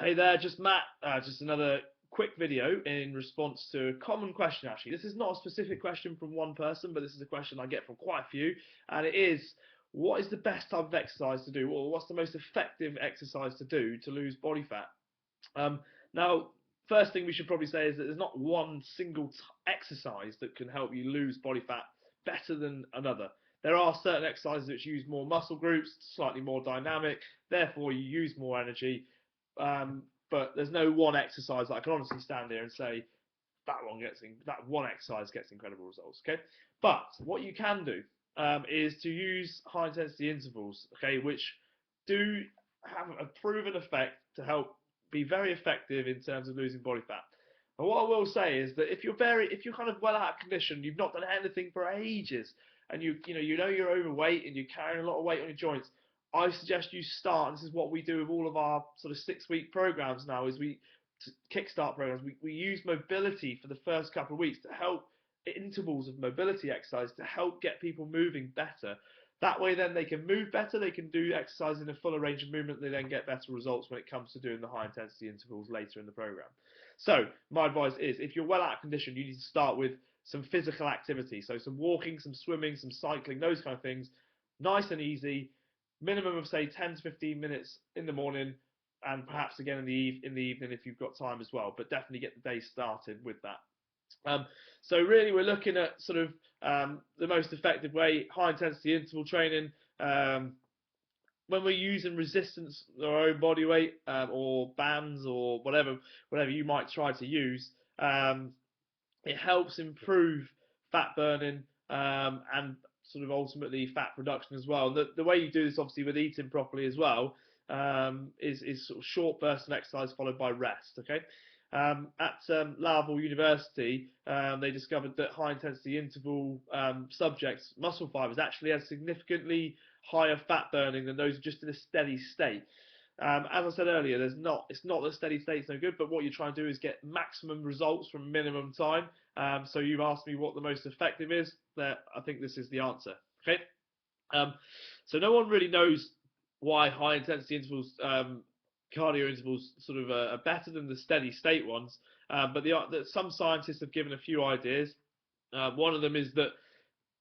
Hey there, just Matt. Just another quick video in response to a common question, actually. This is not a specific question from one person, but this is a question I get from quite a few, and it is, what is the best type of exercise to do, or what's the most effective exercise to do to lose body fat? Um, Now, first thing we should probably say is that there's not one single exercise that can help you lose body fat better than another. There are certain exercises which use more muscle groups, slightly more dynamic, therefore you use more energy. But there's no one exercise that I can honestly stand here and say that one exercise gets incredible results. Okay, but what you can do is to use high intensity intervals. Okay, which do have a proven effect to help be very effective in terms of losing body fat. And what I will say is that if you're kind of well out of condition, you've not done anything for ages, and you know you're overweight and you're carrying a lot of weight on your joints, I suggest you start. And this is what we do with all of our sort of 6 week programs now. Is we kickstart programs. We use mobility for the first couple of weeks to help intervals of mobility exercise to help get people moving better. That way, then they can move better. They can do exercise in a fuller range of movement. They then get better results when it comes to doing the high intensity intervals later in the program. So my advice is, if you're well out of condition, you need to start with some physical activity. So some walking, some swimming, some cycling, those kind of things. Nice and easy. Minimum of say 10 to 15 minutes in the morning, and perhaps again in the evening if you've got time as well. But definitely get the day started with that. So really, we're looking at sort of the most effective way, high intensity interval training. When we're using resistance, our own body weight, or bands, or whatever you might try to use, it helps improve fat burning, and sort of ultimately fat production as well. The way you do this, obviously, with eating properly as well, is sort of short bursts of exercise followed by rest. Okay. At Laval University, they discovered that high intensity interval subjects' muscle fibers actually have significantly higher fat burning than those just in a steady state. As I said earlier, it's not that steady state's no good, but what you're trying to do is get maximum results from minimum time. So you've asked me what the most effective is. I think this is the answer. Okay. Um, so no one really knows why high intensity intervals, cardio intervals, sort of are better than the steady state ones. But some scientists have given a few ideas. One of them is that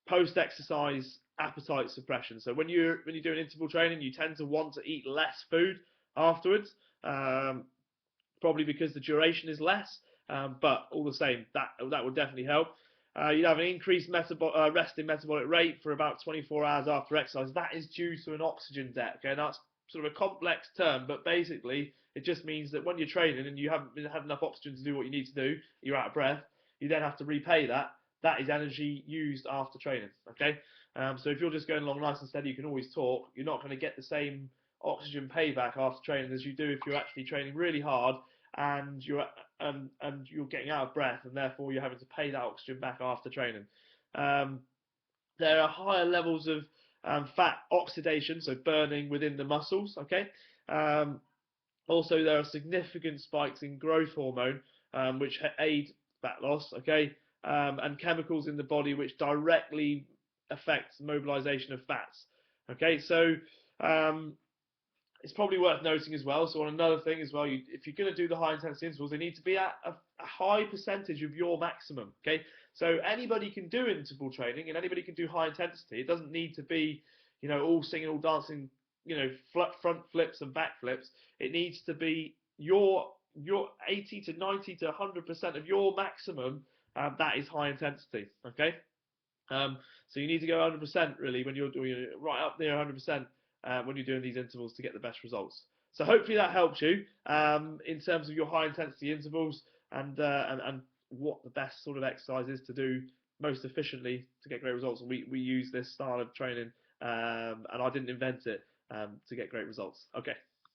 post exercise appetite suppression. So when you're doing interval training, you tend to want to eat less food afterwards, probably because the duration is less. But all the same, that would definitely help. You'd have an increased resting metabolic rate for about 24 hours after exercise. That is due to an oxygen debt. Okay, and that's sort of a complex term, but basically it just means that when you're training and you haven't had enough oxygen to do what you need to do, you're out of breath. You then have to repay that. That is energy used after training. Okay, so if you're just going along nice and steady, you can always talk. You're not going to get the same oxygen payback after training as you do if you're actually training really hard and you're getting out of breath, and therefore you're having to pay that oxygen back after training. Um, there are higher levels of fat oxidation, so burning within the muscles. Okay. Um, Also, there are significant spikes in growth hormone, which aid fat loss. Okay. And chemicals in the body which directly affect mobilization of fats. Okay. So um, it's probably worth noting as well. So on another thing as well, if you're going to do the high intensity intervals, they need to be at a high percentage of your maximum. Okay, so anybody can do interval training and anybody can do high intensity. It doesn't need to be, all singing, all dancing, front flips and back flips. It needs to be your 80 to 90 to 100% of your maximum. That is high intensity. Okay. Um, so you need to go 100% really when you're doing right up near 100% when you're doing these intervals to get the best results. So hopefully that helps you in terms of your high intensity intervals and what the best sort of exercise is to do most efficiently to get great results. And we use this style of training, and I didn't invent it to get great results. Okay.